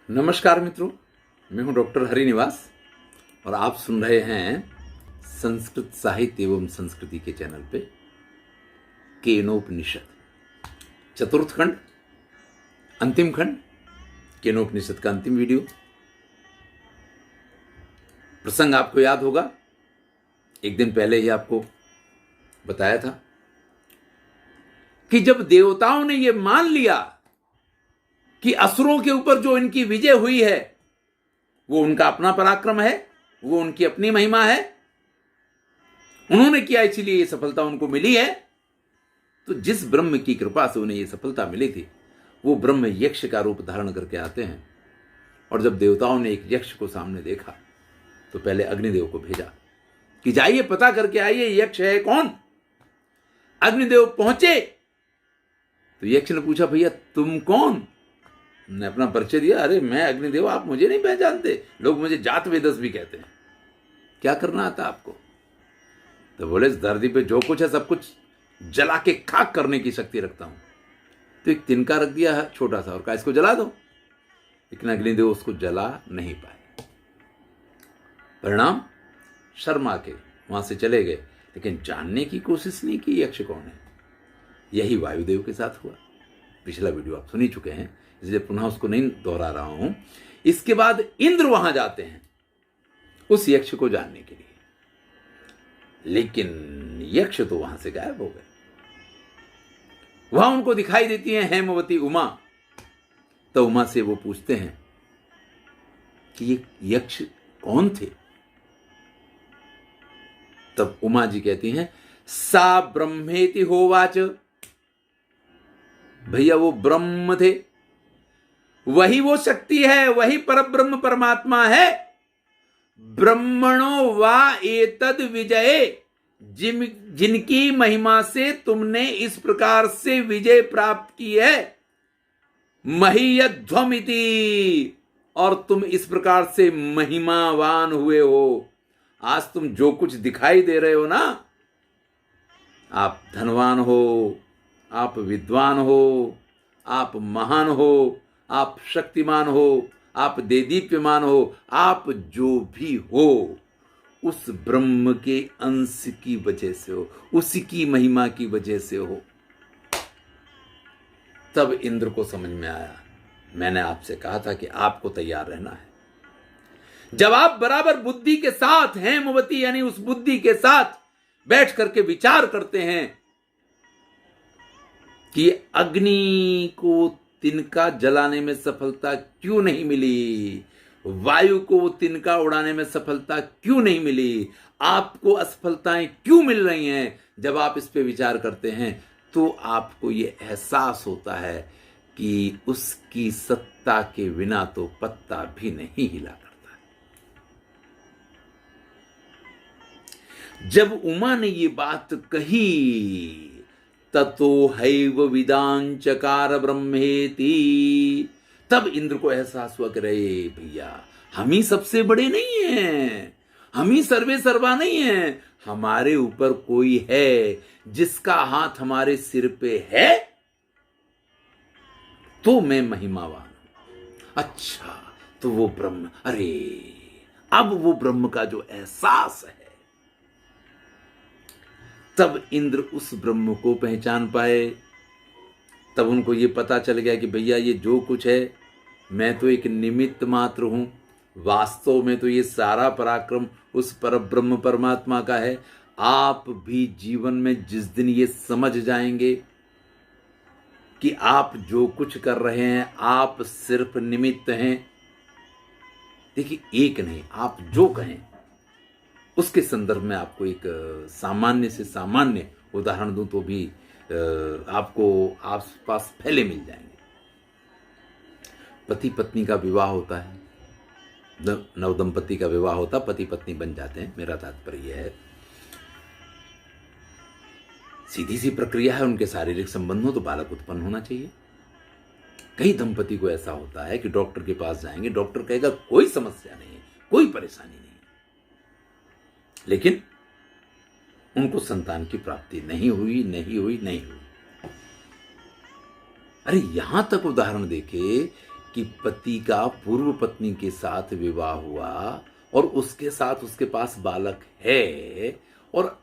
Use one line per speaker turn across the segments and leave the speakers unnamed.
नमस्कार मित्रों, मैं हूं डॉक्टर हरिनिवास और आप सुन रहे हैं संस्कृत साहित्य एवं संस्कृति के चैनल पे केनोपनिषद चतुर्थ खंड, अंतिम खंड, केनोपनिषद का अंतिम वीडियो। प्रसंग आपको याद होगा, एक दिन पहले ही आपको बताया था कि जब देवताओं ने यह मान लिया कि असुरों के ऊपर जो इनकी विजय हुई है वो उनका अपना पराक्रम है, वो उनकी अपनी महिमा है, उन्होंने किया इसीलिए ये सफलता उनको मिली है। तो जिस ब्रह्म की कृपा से उन्हें ये सफलता मिली थी वो ब्रह्म यक्ष का रूप धारण करके आते हैं। और जब देवताओं ने एक यक्ष को सामने देखा तो पहले अग्निदेव को भेजा कि जाइए पता करके आइए यक्ष है कौन। अग्निदेव पहुंचे तो यक्ष ने पूछा, भैया तुम कौन? ने अपना परिचय दिया। अरे मैं अग्निदेव, आप मुझे नहीं पहचानते? लोग मुझे जात वेदस भी कहते हैं। क्या करना आता आपको? तो बोले, इस धरती पे जो कुछ है सब कुछ जला के खाक करने की शक्ति रखता हूं। तो एक तिनका रख दिया है छोटा सा और कहा इसको जला दो, लेकिन अग्निदेव उसको जला नहीं पाए। परिणाम शर्मा के वहां से चले गए, लेकिन जानने की कोशिश नहीं की यक्ष कौन है। यही वायुदेव के साथ हुआ। पिछला वीडियो आप सुन ही चुके हैं, इसलिए पुनः उसको नहीं दोहरा रहा हूं। इसके बाद इंद्र वहां जाते हैं उस यक्ष को जानने के लिए, लेकिन यक्ष तो वहां से गायब हो गए। वहां उनको दिखाई देती है हेमवती उमा। तो उमा से वो पूछते हैं कि ये यक्ष कौन थे? तब उमा जी कहती हैं, सा ब्रह्मेति होवाच। भैया वो ब्रह्म थे, वही वो शक्ति है, वही परब्रह्म परमात्मा है। ब्रह्मणो वा एतद विजय, जिनकी महिमा से तुमने इस प्रकार से विजय प्राप्त की है। महीयध्वमिति, और तुम इस प्रकार से महिमावान हुए हो। आज तुम जो कुछ दिखाई दे रहे हो ना, आप धनवान हो, आप विद्वान हो, आप महान हो, आप शक्तिमान हो, आप देदीप्यमान हो, आप जो भी हो उस ब्रह्म के अंश की वजह से हो, उसी की महिमा की वजह से हो। तब इंद्र को समझ में आया, मैंने आपसे कहा था कि आपको तैयार रहना है। जब आप बराबर बुद्धि के साथ, हेमवती यानी उस बुद्धि के साथ बैठ करके विचार करते हैं कि अग्नि को तिनका जलाने में सफलता क्यों नहीं मिली, वायु को वो तिनका उड़ाने में सफलता क्यों नहीं मिली, आपको असफलताएं क्यों मिल रही हैं, जब आप इस पे विचार करते हैं तो आपको ये एहसास होता है कि उसकी सत्ता के बिना तो पत्ता भी नहीं हिला करता। जब उमा ने ये बात कही ततो हैव विदांचकार ब्रह्मेति, तब इंद्र को एहसास हुआ कि रे भैया, हम ही सबसे बड़े नहीं हैं, हम ही सर्वे सर्वा नहीं हैं, हमारे ऊपर कोई है जिसका हाथ हमारे सिर पे है तो मैं महिमावान हूं। अच्छा, तो वो ब्रह्म, अरे अब वो ब्रह्म का जो एहसास है, तब इंद्र उस ब्रह्म को पहचान पाए। तब उनको ये पता चल गया कि भैया ये जो कुछ है मैं तो एक निमित्त मात्र हूं, वास्तव में तो ये सारा पराक्रम उस परब्रह्म परमात्मा का है। आप भी जीवन में जिस दिन ये समझ जाएंगे कि आप जो कुछ कर रहे हैं आप सिर्फ निमित्त हैं। देखिए, एक नहीं, आप जो कहें उसके संदर्भ में आपको एक सामान्य से सामान्य उदाहरण दूं तो भी आपको आसपास फैले मिल जाएंगे। पति पत्नी का विवाह होता है, नवदंपति का विवाह होता, पति पत्नी बन जाते हैं। मेरा तात्पर्य यह है, सीधी सी प्रक्रिया है, उनके शारीरिक संबंध हो तो बालक उत्पन्न होना चाहिए। कई दंपति को ऐसा होता है कि डॉक्टर के पास जाएंगे, डॉक्टर कहेगा कोई समस्या नहीं है, कोई परेशानी नहीं है, लेकिन उनको संतान की प्राप्ति नहीं हुई। अरे यहां तक उदाहरण देखे कि पति का पूर्व पत्नी के साथ विवाह हुआ और उसके साथ उसके पास बालक है, और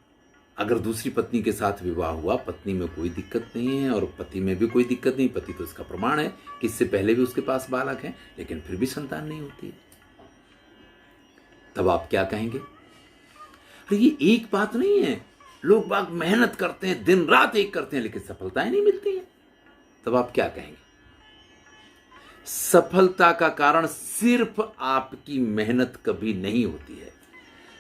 अगर दूसरी पत्नी के साथ विवाह हुआ, पत्नी में कोई दिक्कत नहीं है और पति में भी कोई दिक्कत नहीं, पति तो इसका प्रमाण है कि इससे पहले भी उसके पास बालक है, लेकिन फिर भी संतान नहीं होती है, तब आप क्या कहेंगे? अरे ये एक बात नहीं है, लोग बाग मेहनत करते हैं, दिन रात एक करते हैं, लेकिन सफलताएं नहीं मिलती हैं, तब आप क्या कहेंगे? सफलता का कारण सिर्फ आपकी मेहनत कभी नहीं होती है।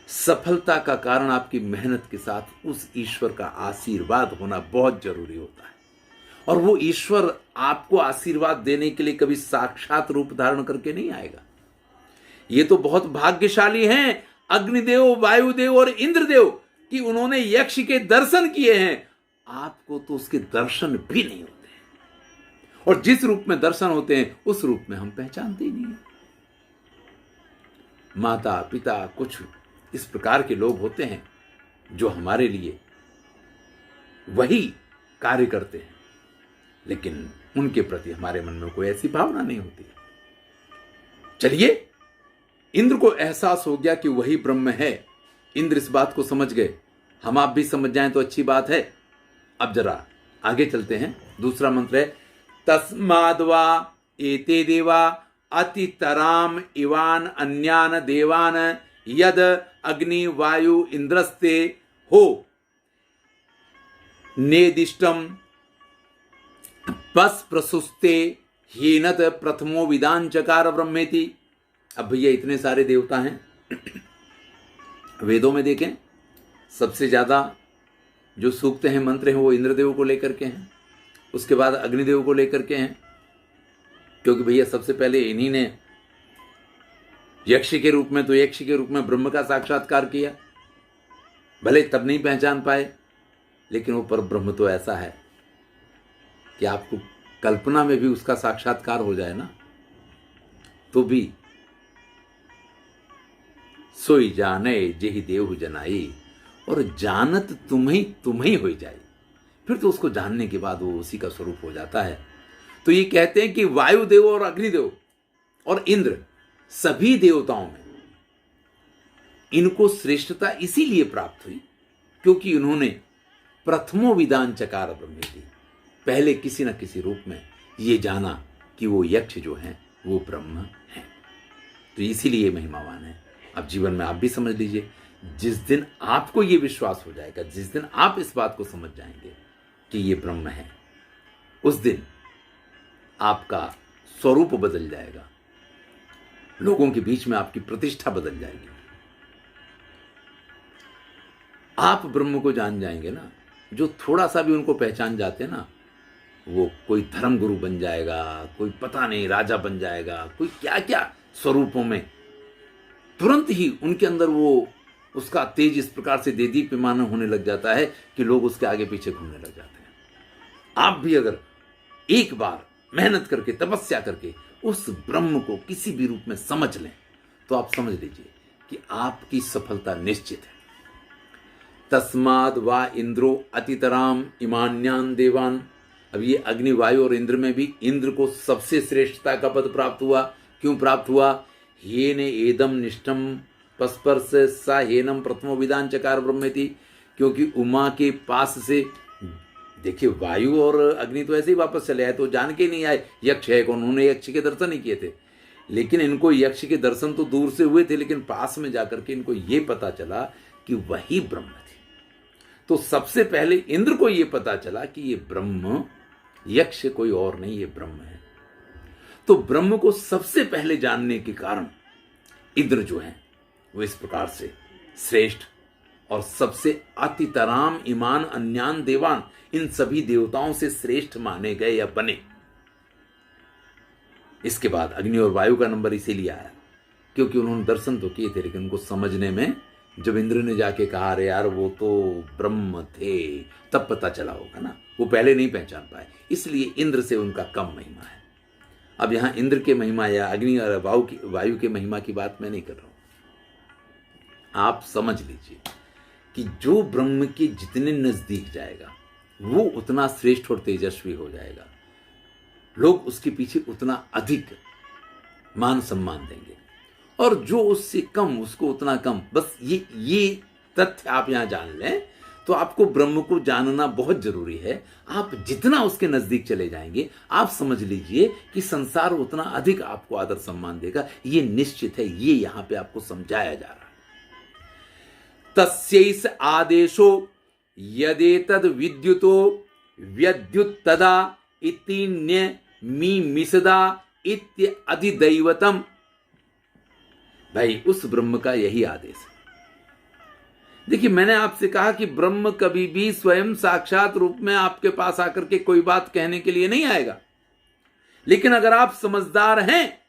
सफलता का कारण आपकी मेहनत के साथ उस ईश्वर का आशीर्वाद होना बहुत जरूरी होता है, और वो ईश्वर आपको आशीर्वाद देने के लिए कभी साक्षात रूप धारण करके नहीं आएगा। ये तो बहुत भाग्यशाली हैं अग्निदेव, वायुदेव और इंद्रदेव कि उन्होंने यक्ष के दर्शन किए हैं। आपको तो उसके दर्शन भी नहीं होते हैं, और जिस रूप में दर्शन होते हैं उस रूप में हम पहचानते ही नहीं है। माता पिता कुछ इस प्रकार के लोग होते हैं जो हमारे लिए वही कार्य करते हैं, लेकिन उनके प्रति हमारे मन में कोई ऐसी भावना नहीं होती। चलिए, इंद्र को एहसास हो गया कि वही ब्रह्म है। इंद्र इस बात को समझ गए। हम आप भी समझ जाएं तो अच्छी बात है। अब जरा आगे चलते हैं। दूसरा मंत्र है तस्माद्वा एते देवा अतितराम इवान अन्यान देवान यद अग्नि वायु इंद्रस्ते हो नेदिष्टम बस प्रसुस्ते हीनत प्रथमो विदान चकार ब्रह्मेति। अब भैया इतने सारे देवता हैं, वेदों में देखें सबसे ज्यादा जो सूक्त हैं, मंत्र हैं, वो इंद्रदेव को लेकर के हैं, उसके बाद अग्निदेव को लेकर के हैं, क्योंकि भैया सबसे पहले इन्हीं ने यक्ष के रूप में, तो यक्ष के रूप में ब्रह्म का साक्षात्कार किया। भले तब नहीं पहचान पाए, लेकिन वो पर ब्रह्म तो ऐसा है कि आपको कल्पना में भी उसका साक्षात्कार हो जाए ना, तो भी सोई जाने जेहि देहु जनाई, और जानत तुम्हें हो जाए, फिर तो उसको जानने के बाद वो उसी का स्वरूप हो जाता है। तो ये कहते हैं कि वायुदेव और अग्निदेव और इंद्र सभी देवताओं में इनको श्रेष्ठता इसीलिए प्राप्त हुई क्योंकि उन्होंने प्रथमो विदान चकार ब्रह्मेति, पहले किसी न किसी रूप में ये जाना कि वो यक्ष जो हैं वो ब्रह्म हैं, तो इसीलिए महिमावान है। अब जीवन में आप भी समझ लीजिए, जिस दिन आपको ये विश्वास हो जाएगा, जिस दिन आप इस बात को समझ जाएंगे कि ये ब्रह्म है, उस दिन आपका स्वरूप बदल जाएगा, लोगों के बीच में आपकी प्रतिष्ठा बदल जाएगी। आप ब्रह्म को जान जाएंगे ना, जो थोड़ा सा भी उनको पहचान जाते हैं ना, वो कोई धर्म गुरु बन जाएगा, कोई पता नहीं राजा बन जाएगा, कोई क्या क्या स्वरूपों में तुरंत ही उनके अंदर वो उसका तेज इस प्रकार से देदीप्यमान होने लग जाता है कि लोग उसके आगे पीछे घूमने लग जाते हैं। आप भी अगर एक बार मेहनत करके, तपस्या करके उस ब्रह्म को किसी भी रूप में समझ लें, तो आप समझ लीजिए कि आपकी सफलता निश्चित है। तस्माद वा इंद्रो अतितराम इमान्यान देवान। अब ये अग्नि, वायु और इंद्र में भी इंद्र को सबसे श्रेष्ठता का पद प्राप्त हुआ। क्यों प्राप्त हुआ? ये ने एदम निष्ठम पस्पर्श सा हेनम प्रथमो विदान चकार ब्रह्मेति, क्योंकि उमा के पास से, देखिए वायु और अग्नि तो ऐसे ही वापस चले आए, तो जान के नहीं आए यक्ष है कौन, उन्होंने यक्ष के दर्शन ही किए थे, लेकिन इनको यक्ष के दर्शन तो दूर से हुए थे, लेकिन पास में जाकर के इनको ये पता चला कि वही ब्रह्म थे। तो सबसे पहले इंद्र को ये पता चला कि ये ब्रह्म, यक्ष कोई और नहीं, ये ब्रह्म है। तो ब्रह्म को सबसे पहले जानने के कारण इंद्र जो है वो इस प्रकार से श्रेष्ठ और सबसे अतितराम ईमान अन्यान देवान, इन सभी देवताओं से श्रेष्ठ माने गए या बने। इसके बाद अग्नि और वायु का नंबर इसीलिए आया क्योंकि उन्होंने दर्शन तो किए थे, लेकिन उनको समझने में जब इंद्र ने जाके कहा अरे यार वो तो ब्रह्म थे, तब पता चला होगा ना, वो पहले नहीं पहचान पाए, इसलिए इंद्र से उनका कम महिमा है। अब यहां इंद्र के महिमा या अग्नि और वायु के महिमा की बात मैं नहीं कर रहा हूं। आप समझ लीजिए कि जो ब्रह्म के जितने नजदीक जाएगा वो उतना श्रेष्ठ और तेजस्वी हो जाएगा, लोग उसके पीछे उतना अधिक मान सम्मान देंगे, और जो उससे कम उसको उतना कम। बस ये तथ्य आप यहां जान लें तो आपको ब्रह्म को जानना बहुत जरूरी है। आप जितना उसके नजदीक चले जाएंगे, आप समझ लीजिए कि संसार उतना अधिक आपको आदर सम्मान देगा। ये निश्चित है, ये यहां पे आपको समझाया जा रहा है। तस्यैष आदेशो यदेतद विद्युतो व्यद्युत्तदा इति न्यमीमिषदा इत्य अधिदैवतम। भाई उस ब्रह्म का यही आदेश है। देखिए, मैंने आपसे कहा कि ब्रह्म कभी भी स्वयं साक्षात रूप में आपके पास आकर के कोई बात कहने के लिए नहीं आएगा, लेकिन अगर आप समझदार हैं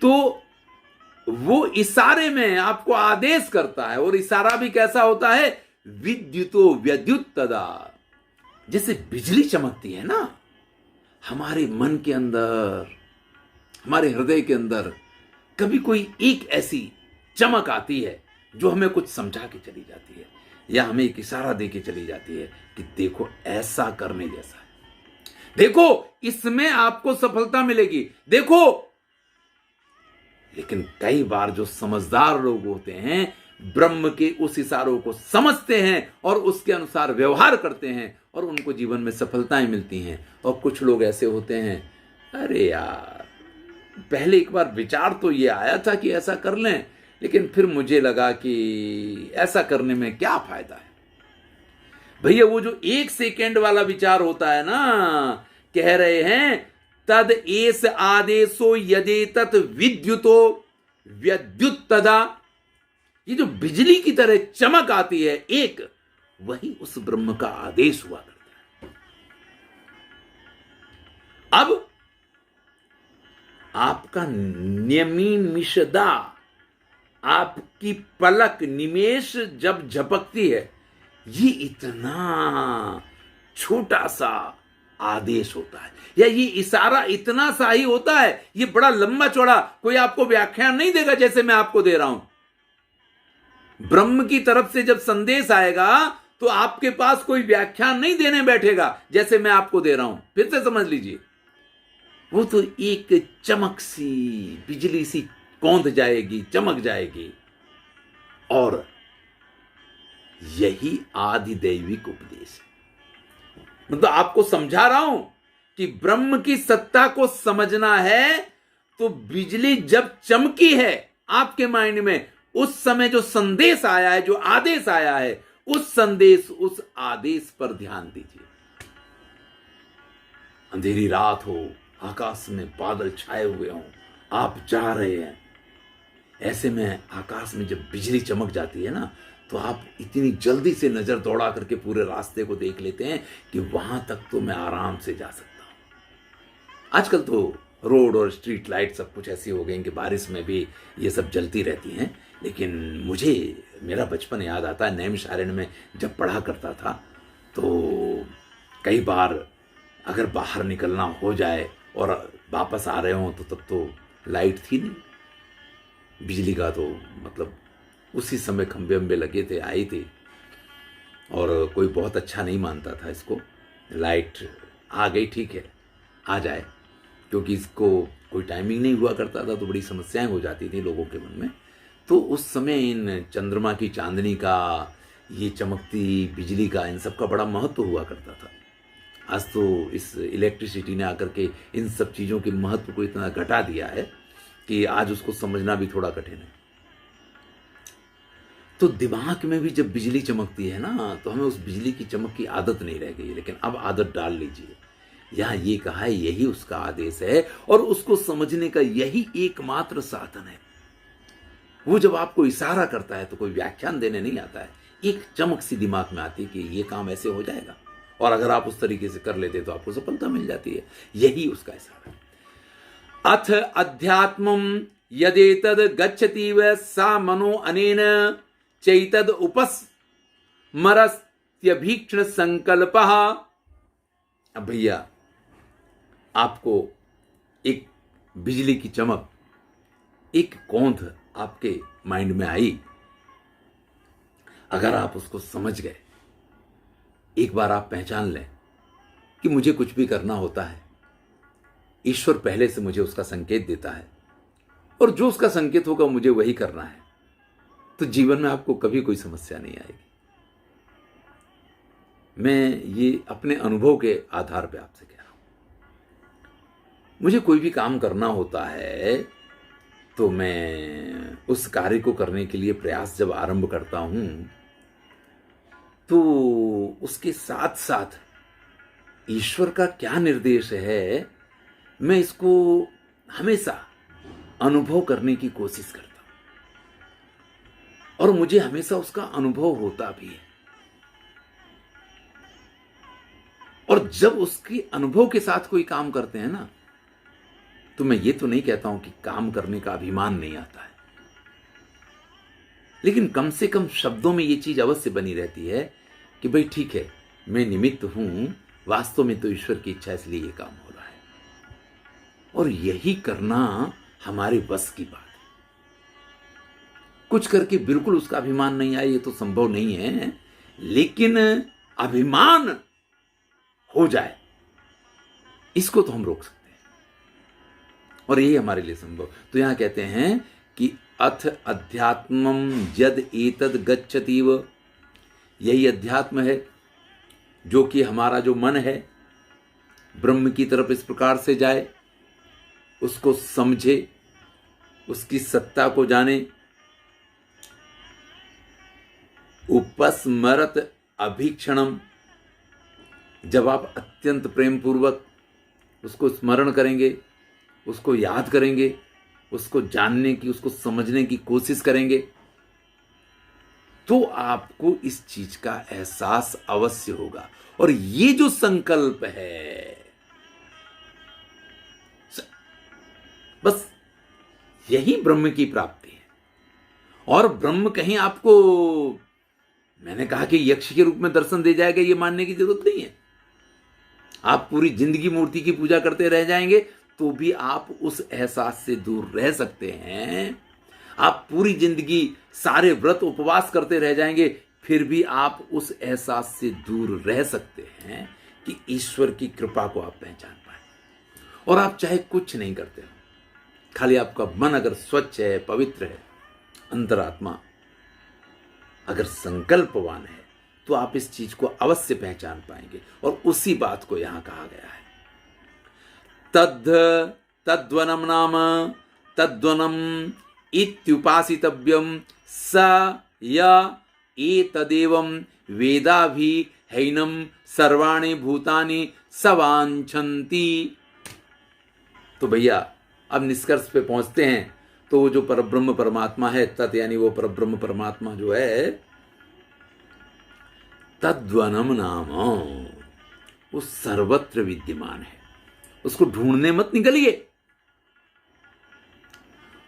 तो वो इशारे में आपको आदेश करता है। और इशारा भी कैसा होता है? विद्युतो व्यद्युत्तदा। जैसे बिजली चमकती है ना, हमारे मन के अंदर, हमारे हृदय के अंदर कभी कोई एक ऐसी चमक आती है जो हमें कुछ समझा के चली जाती है, या हमें एक इशारा दे के चली जाती है कि देखो ऐसा करने जैसा है, देखो इसमें आपको सफलता मिलेगी, देखो। लेकिन कई बार जो समझदार लोग होते हैं ब्रह्म के उस इशारों को समझते हैं और उसके अनुसार व्यवहार करते हैं और उनको जीवन में सफलताएं मिलती हैं। और कुछ लोग ऐसे होते हैं, अरे यार पहले एक बार विचार तो ये आया था कि ऐसा कर लें, लेकिन फिर मुझे लगा कि ऐसा करने में क्या फायदा है। भैया वो जो 1 सेकेंड वाला विचार होता है ना, कह रहे हैं तद एस आदेशो यदेतत विद्युतो व्यद्युत्तदा। ये जो बिजली की तरह चमक आती है एक, वही उस ब्रह्म का आदेश हुआ करता है। अब आपका नियमिषदा, आपकी पलक निमेष जब झपकती है, ये इतना छोटा सा आदेश होता है, या ये इशारा इतना सा ही होता है। ये बड़ा लंबा चौड़ा कोई आपको व्याख्यान नहीं देगा जैसे मैं आपको दे रहा हूं। ब्रह्म की तरफ से जब संदेश आएगा तो आपके पास कोई व्याख्यान नहीं देने बैठेगा जैसे मैं आपको दे रहा हूं। फिर से समझ लीजिए, वो तो एक चमक सी, बिजली सी कौंध जाएगी, चमक जाएगी। और यही आधिदैविक उपदेश है। मतलब आपको समझा रहा हूं कि ब्रह्म की सत्ता को समझना है तो बिजली जब चमकी है आपके माइंड में, उस समय जो संदेश आया है, जो आदेश आया है, उस संदेश, उस आदेश पर ध्यान दीजिए। अंधेरी रात हो, आकाश में बादल छाए हुए हों, आप जा रहे हैं, ऐसे में आकाश में जब बिजली चमक जाती है ना, तो आप इतनी जल्दी से नजर दौड़ा करके पूरे रास्ते को देख लेते हैं कि वहां तक तो मैं आराम से जा सकता हूं। आजकल तो रोड और स्ट्रीट लाइट सब कुछ ऐसी हो गई कि बारिश में भी ये सब जलती रहती हैं। लेकिन मुझे मेरा बचपन याद आता है, नैमिषारण्य में जब पढ़ा करता था तो कई बार अगर बाहर निकलना हो जाए और वापस आ रहे हों तो तब तो लाइट थी नहीं, बिजली का तो मतलब उसी समय खंबे वंबे लगे थे, आई थी, और कोई बहुत अच्छा नहीं मानता था इसको। लाइट आ गई, ठीक है आ जाए, क्योंकि इसको कोई टाइमिंग नहीं हुआ करता था तो बड़ी समस्याएं हो जाती थी लोगों के मन में। तो उस समय इन चंद्रमा की चांदनी का, ये चमकती बिजली का, इन सब का बड़ा महत्व हुआ करता था। आज तो इस इलेक्ट्रिसिटी ने आकर के इन सब चीज़ों के महत्व को इतना घटा दिया है कि आज उसको समझना भी थोड़ा कठिन है। तो दिमाग में भी जब बिजली चमकती है ना, तो हमें उस बिजली की चमक की आदत नहीं रह गई है, लेकिन अब आदत डाल लीजिए। यहां ये कहा है यही उसका आदेश है और उसको समझने का यही एकमात्र साधन है। वो जब आपको इशारा करता है तो कोई व्याख्यान देने नहीं आता है, एक चमक सी दिमाग में आती है कि ये काम ऐसे हो जाएगा, और अगर आप उस तरीके से कर लेते तो आपको सफलता मिल जाती है। यही उसका इशारा है। अथ अध्यात्मम यदेतद गच्छतीव सा मनो अनेन चैतद उपस्मरत्यभीक्षण संकल्पः। अब भैया आपको एक बिजली की चमक, एक कौंध आपके माइंड में आई, अगर आप उसको समझ गए, एक बार आप पहचान लें कि मुझे कुछ भी करना होता है ईश्वर पहले से मुझे उसका संकेत देता है और जो उसका संकेत होगा मुझे वही करना है, तो जीवन में आपको कभी कोई समस्या नहीं आएगी। मैं ये अपने अनुभव के आधार पे आपसे कह रहा हूं। मुझे कोई भी काम करना होता है तो मैं उस कार्य को करने के लिए प्रयास जब आरंभ करता हूं तो उसके साथ साथ ईश्वर का क्या निर्देश है, मैं इसको हमेशा अनुभव करने की कोशिश करता हूं और मुझे हमेशा उसका अनुभव होता भी है। और जब उसके अनुभव के साथ कोई काम करते हैं ना, तो मैं ये तो नहीं कहता हूं कि काम करने का अभिमान नहीं आता है, लेकिन कम से कम शब्दों में ये चीज अवश्य बनी रहती है कि भाई ठीक है, मैं निमित्त हूं, वास्तव में तो ईश्वर की इच्छा इसलिए ये काम हो रहा है। और यही करना हमारे बस की बात है। कुछ करके बिल्कुल उसका अभिमान नहीं आए ये तो संभव नहीं है, लेकिन अभिमान हो जाए इसको तो हम रोक सकते हैं और यही हमारे लिए संभव। तो यहां कहते हैं कि अथ अध्यात्मम यद एतद गच्छतीव, यही अध्यात्म है जो कि हमारा जो मन है ब्रह्म की तरफ इस प्रकार से जाए, उसको समझे, उसकी सत्ता को जाने। उपस्मरत अभीक्षणम, जब आप अत्यंत प्रेम पूर्वक उसको स्मरण करेंगे, उसको याद करेंगे, उसको जानने की, उसको समझने की कोशिश करेंगे, तो आपको इस चीज का एहसास अवश्य होगा। और ये जो संकल्प है, बस यही ब्रह्म की प्राप्ति है। और ब्रह्म कहीं आपको, मैंने कहा कि यक्ष के रूप में दर्शन दे जाएगा, ये मानने की जरूरत नहीं है। आप पूरी जिंदगी मूर्ति की पूजा करते रह जाएंगे तो भी आप उस एहसास से दूर रह सकते हैं। आप पूरी जिंदगी सारे व्रत उपवास करते रह जाएंगे, फिर भी आप उस एहसास से दूर रह सकते हैं कि ईश्वर की कृपा को आप पहचान पाए। और आप चाहे कुछ नहीं करते हो, खाली आपका मन अगर स्वच्छ है, पवित्र है, अंतरात्मा अगर संकल्पवान है, तो आप इस चीज को अवश्य पहचान पाएंगे। और उसी बात को यहां कहा गया है, तद्वनम नाम तद्वनम इत्युपासितव्यम स य एतदेवं वेदाभि हैनम सर्वाणि भूतानि सवांछन्ति। तो भैया अब निष्कर्ष पे पहुंचते हैं। तो वो जो परब्रह्म परमात्मा है, तत् यानी वो परब्रह्म परमात्मा जो है, तद्वनम नाम, वो सर्वत्र विद्यमान है। उसको ढूंढने मत निकलिए,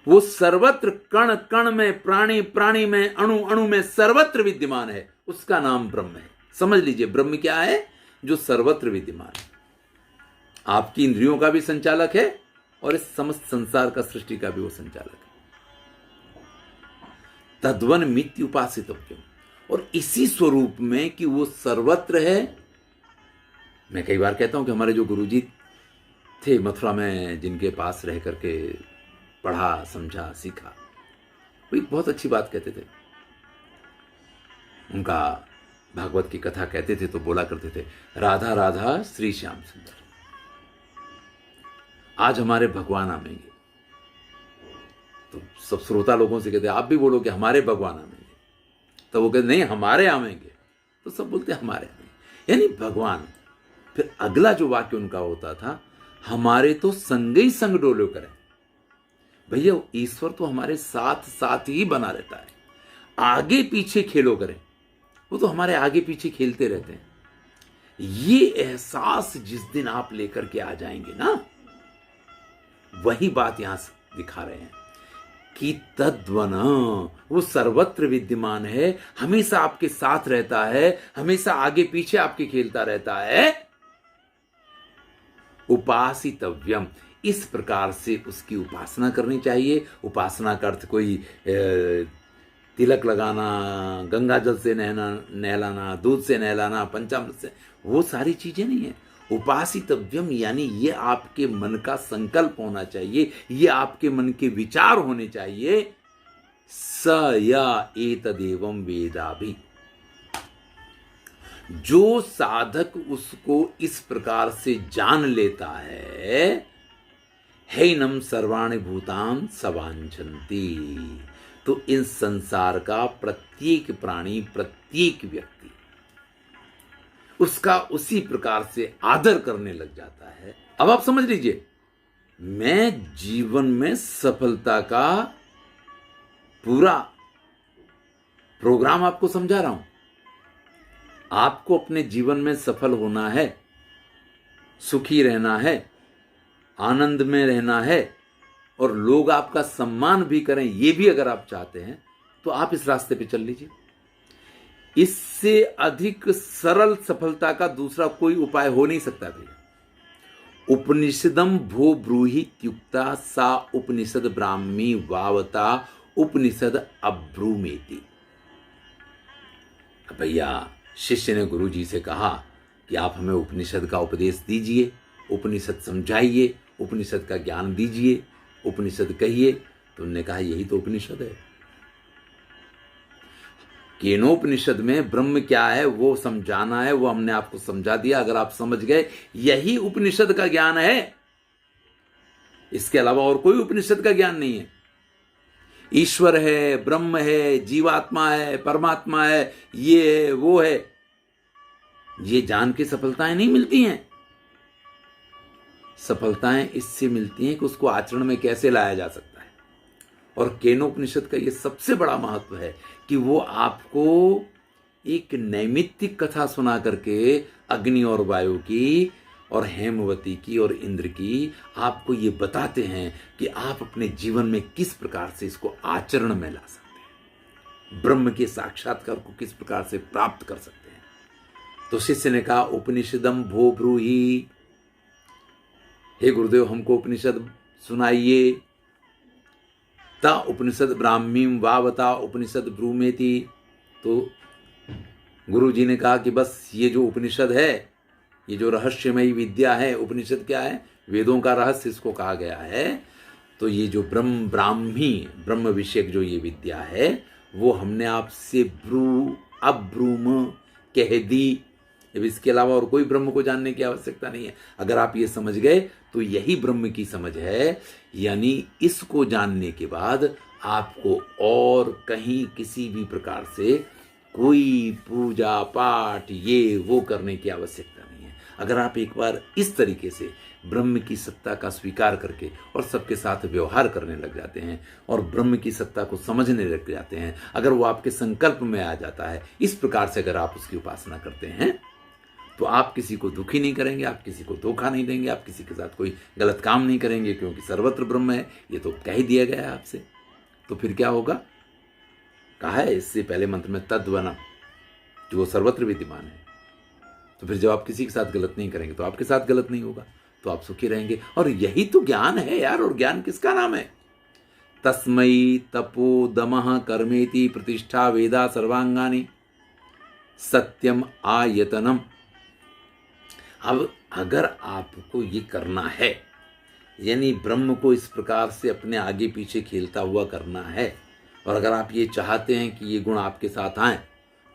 वो सर्वत्र, कण कण में, प्राणी प्राणी में, अणु अणु में, सर्वत्र विद्यमान है। उसका नाम ब्रह्म है। समझ लीजिए, ब्रह्म क्या है? जो सर्वत्र विद्यमान है, आपकी इंद्रियों का भी संचालक है और इस समस्त संसार का, सृष्टि का भी वो संचालक है। तद्वन मित्य उपासितव्यम, और इसी स्वरूप में कि वो सर्वत्र है। मैं कई बार कहता हूं कि हमारे जो गुरुजी थे मथुरा में, जिनके पास रह करके पढ़ा, समझा, सीखा, वो एक बहुत अच्छी बात कहते थे। उनका भागवत की कथा कहते थे तो बोला करते थे, राधा राधा श्री श्याम सुंदर, आज हमारे भगवान आवेंगे। तो सब श्रोता लोगों से कहते, आप भी बोलो कि हमारे भगवान आवेंगे। तो वो कहते, नहीं हमारे आवेंगे। तो सब बोलते हमारे आवेंगे, यानी भगवान। फिर अगला जो वाक्य उनका होता था, हमारे तो संग ही संग डोलो करें। भैया ईश्वर तो हमारे साथ साथ ही बना रहता है, आगे पीछे खेलो करें, वो तो हमारे आगे पीछे खेलते रहते हैं। ये एहसास जिस दिन आप लेकर के आ जाएंगे ना, वही बात यहां से दिखा रहे हैं कि तद्वन, वो सर्वत्र विद्यमान है, हमेशा आपके साथ रहता है, हमेशा आगे पीछे आपके खेलता रहता है। उपासितव्यम, इस प्रकार से उसकी उपासना करनी चाहिए। उपासना का अर्थ कोई तिलक लगाना, गंगा जल से नहलाना, दूध से नहलाना, पंचामृत से, वो सारी चीजें नहीं है। उपासितव्यम यानी ये आपके मन का संकल्प होना चाहिए, ये आपके मन के विचार होने चाहिए। स या एतदेवं वेदाभि, जो साधक उसको इस प्रकार से जान लेता है, हैनम सर्वाणि भूतान सवांछन्ति, तो इन संसार का प्रत्येक प्राणी, प्रत्येक व्यक्ति उसका उसी प्रकार से आदर करने लग जाता है। अब आप समझ लीजिए, मैं जीवन में सफलता का पूरा प्रोग्राम आपको समझा रहा हूं। आपको अपने जीवन में सफल होना है, सुखी रहना है, आनंद में रहना है और लोग आपका सम्मान भी करें, ये भी अगर आप चाहते हैं तो आप इस रास्ते पे चल लीजिए। इससे अधिक सरल सफलता का दूसरा कोई उपाय हो नहीं सकता भैया। उपनिषदम भो ब्रूहीत्युक्ता सा उपनिषद ब्राह्मी वावता उपनिषद अब्रूमेति। भैया शिष्य ने गुरु जी से कहा कि आप हमें उपनिषद का उपदेश दीजिए, उपनिषद समझाइए, उपनिषद का ज्ञान दीजिए, उपनिषद कहिए। तो उन्होंने कहा यही तो उपनिषद है। केनोपनिषद में ब्रह्म क्या है वो समझाना है, वो हमने आपको समझा दिया। अगर आप समझ गए, यही उपनिषद का ज्ञान है, इसके अलावा और कोई उपनिषद का ज्ञान नहीं है। ईश्वर है, ब्रह्म है, जीवात्मा है, परमात्मा है, ये है, वो है, ये जान के सफलताएं नहीं मिलती हैं। सफलताएं इससे मिलती हैं कि उसको आचरण में कैसे लाया जा सकता है। और केनोपनिषद का ये सबसे बड़ा महत्व है कि वो आपको एक नैमित्तिक कथा सुना करके अग्नि और वायु की और हेमवती की और इंद्र की आपको ये बताते हैं कि आप अपने जीवन में किस प्रकार से इसको आचरण में ला सकते हैं, ब्रह्म के साक्षात्कार को किस प्रकार से प्राप्त कर सकते हैं। तो शिष्य ने कहा उपनिषदम भो ब्रूहि, हे गुरुदेव हमको उपनिषद सुनाइए। ता उपनिषद ब्राह्मीम वावता उपनिषद ब्रूमेति। तो गुरु जी ने कहा कि बस ये जो उपनिषद है, ये जो रहस्यमयी विद्या है, उपनिषद क्या है, वेदों का रहस्य इसको कहा गया है। तो ये जो ब्राह्मी ब्रह्म विषयक जो ये विद्या है, वो हमने आपसे अब्रूम कह दी। अब इसके अलावा और कोई ब्रह्म को जानने की आवश्यकता नहीं है। अगर आप ये समझ गए तो यही ब्रह्म की समझ है। यानी इसको जानने के बाद आपको और कहीं किसी भी प्रकार से कोई पूजा पाठ ये वो करने की आवश्यकता नहीं है। अगर आप एक बार इस तरीके से ब्रह्म की सत्ता का स्वीकार करके और सबके साथ व्यवहार करने लग जाते हैं और ब्रह्म की सत्ता को समझने लग जाते हैं, अगर वो आपके संकल्प में आ जाता है, इस प्रकार से अगर आप उसकी उपासना करते हैं, तो आप किसी को दुखी नहीं करेंगे, आप किसी को धोखा नहीं देंगे, आप किसी के साथ कोई गलत काम नहीं करेंगे, क्योंकि सर्वत्र ब्रह्म है, ये तो कह ही दिया गया है आपसे। तो फिर क्या होगा, कहा है इससे पहले मंत्र में तद्वना, जो सर्वत्र विद्यमान है। तो फिर जब आप किसी के साथ गलत नहीं करेंगे तो आपके साथ गलत नहीं होगा, तो आप सुखी रहेंगे। और यही तो ज्ञान है यार। और ज्ञान किसका नाम है? तस्मई तपो दमः कर्मेति प्रतिष्ठा वेदा सर्वांगानि सत्यम आयतनम। अब अगर आपको ये करना है, यानी ब्रह्म को इस प्रकार से अपने आगे पीछे खेलता हुआ करना है, और अगर आप ये चाहते हैं कि ये गुण आपके साथ आए,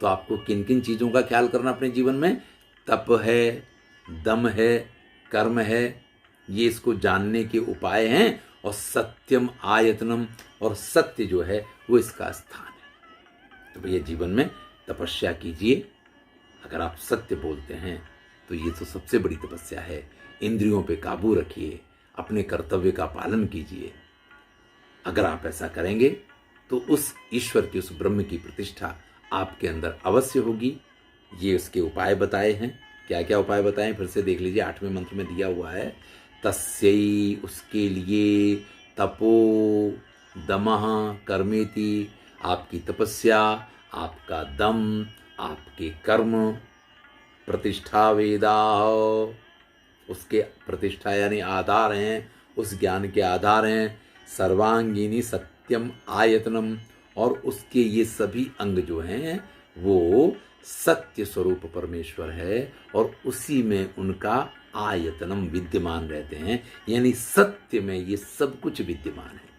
तो आपको किन किन चीज़ों का ख्याल करना अपने जीवन में? तप है, दम है, कर्म है, ये इसको जानने के उपाय हैं। और सत्यम आयतनम, और सत्य जो है वो इसका स्थान है। तो भैया जीवन में तपस्या कीजिए। अगर आप सत्य बोलते हैं तो ये तो सबसे बड़ी तपस्या है। इंद्रियों पे काबू रखिए, अपने कर्तव्य का पालन कीजिए। अगर आप ऐसा करेंगे तो उस ईश्वर की, उस ब्रह्म की प्रतिष्ठा आपके अंदर अवश्य होगी। ये उसके उपाय बताए हैं। क्या क्या उपाय बताएं फिर से देख लीजिए, 8वें मंत्र में दिया हुआ है। तस्यै, उसके लिए, तपो दमः कर्मेति, आपकी तपस्या, आपका दम, आपके कर्म, प्रतिष्ठा वेदा, उसके प्रतिष्ठा यानी आधार हैं, उस ज्ञान के आधार हैं। सर्वांगिनी सत्यम आयतनम, और उसके ये सभी अंग जो हैं वो सत्य स्वरूप परमेश्वर है, और उसी में उनका आयतनम विद्यमान रहते हैं, यानी सत्य में ये सब कुछ विद्यमान है।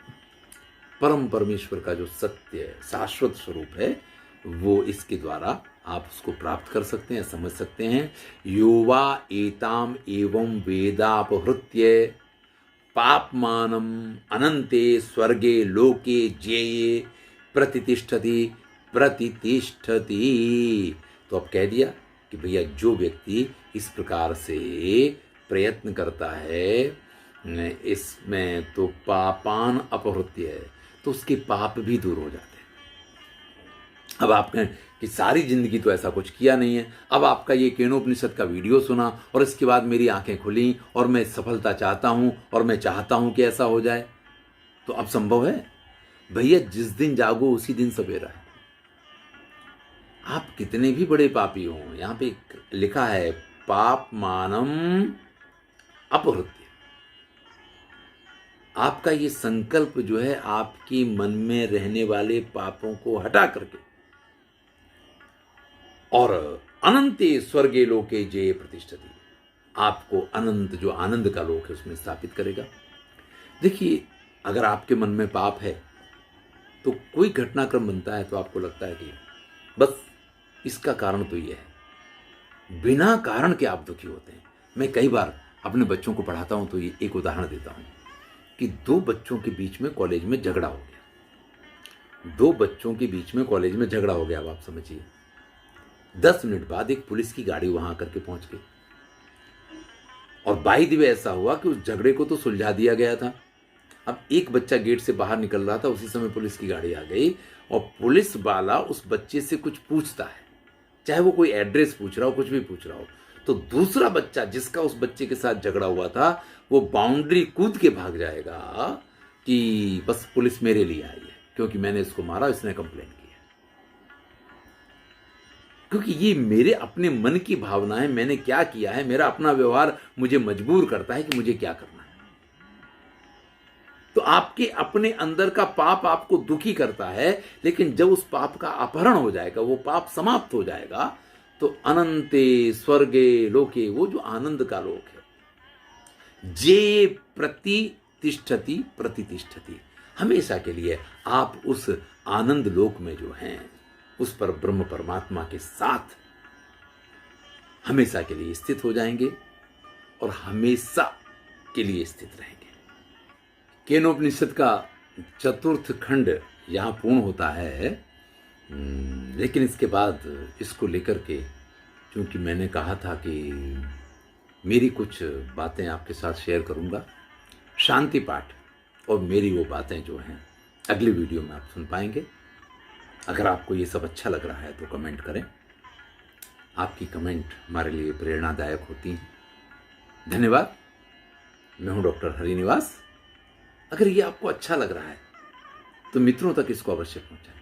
परम परमेश्वर का जो सत्य है, शाश्वत स्वरूप है, वो इसके द्वारा आप उसको प्राप्त कर सकते हैं, समझ सकते हैं। योवा एताम एवं वेदापहृत्य पापमानम अनंते स्वर्गे लोके जेये प्रतितिष्ठति प्रतितिष्ठति। तो अब कह दिया कि भैया जो व्यक्ति इस प्रकार से प्रयत्न करता है इसमें, तो पापान अपहृत्य है, तो उसके पाप भी दूर हो जाते हैं। अब आप कहें कि सारी जिंदगी तो ऐसा कुछ किया नहीं है, अब आपका ये केनोपनिषद का वीडियो सुना और इसके बाद मेरी आंखें खुली और मैं सफलता चाहता हूं और मैं चाहता हूं कि ऐसा हो जाए, तो अब संभव है? भैया जिस दिन जागो उसी दिन सवेरा है। आप कितने भी बड़े पापी हो, यहां पे लिखा है पाप मानम अपहृत्य। आपका ये संकल्प जो है आपके मन में रहने वाले पापों को हटा करके और अनंते स्वर्गे लोके जय प्रतिष्ठति, आपको अनंत जो आनंद का लोक है उसमें स्थापित करेगा। देखिए, अगर आपके मन में पाप है तो कोई घटनाक्रम बनता है तो आपको लगता है कि बस इसका कारण तो ये है, बिना कारण के आप दुखी होते हैं। मैं कई बार अपने बच्चों को पढ़ाता हूं तो ये एक उदाहरण देता हूं कि दो बच्चों के बीच में कॉलेज में झगड़ा हो गया। दो बच्चों के बीच में कॉलेज में झगड़ा हो गया। अब आप समझिए, 10 मिनट बाद एक पुलिस की गाड़ी वहां आकर के पहुंच गई और बाई द वे ऐसा हुआ कि उस झगड़े को तो सुलझा दिया गया था। अब एक बच्चा गेट से बाहर निकल रहा था, उसी समय पुलिस की गाड़ी आ गई और पुलिस वाला उस बच्चे से कुछ पूछता है, चाहे वो कोई एड्रेस पूछ रहा हो, कुछ भी पूछ रहा हो, तो दूसरा बच्चा जिसका उस बच्चे के साथ झगड़ा हुआ था वो बाउंड्री कूद के भाग जाएगा कि बस पुलिस मेरे लिए आई है क्योंकि मैंने इसको मारा, इसने कंप्लेंट की है। क्योंकि ये मेरे अपने मन की भावना है, मैंने क्या किया है, मेरा अपना व्यवहार मुझे मजबूर करता है कि मुझे क्या करना है। तो आपके अपने अंदर का पाप आपको दुखी करता है, लेकिन जब उस पाप का अपहरण हो जाएगा, वो पाप समाप्त हो जाएगा, तो अनंते स्वर्गे लोके, वो जो आनंद का लोक है, जे प्रतितिष्ठति प्रतितिष्ठति, हमेशा के लिए आप उस आनंद लोक में जो हैं उस पर ब्रह्म परमात्मा के साथ हमेशा के लिए स्थित हो जाएंगे और हमेशा के लिए स्थित रहेंगे। केनोपनिषद का 4th खंड यहाँ पूर्ण होता है, लेकिन इसके बाद इसको लेकर के, क्योंकि मैंने कहा था कि मेरी कुछ बातें आपके साथ शेयर करूँगा, शांति पाठ, और मेरी वो बातें जो हैं अगली वीडियो में आप सुन पाएंगे। अगर आपको ये सब अच्छा लग रहा है तो कमेंट करें, आपकी कमेंट हमारे लिए प्रेरणादायक होती हैं। धन्यवाद। मैं हूँ डॉक्टर हरिनिवास। अगर ये आपको अच्छा लग रहा है तो मित्रों तक इसको अवश्य पहुंचाएं।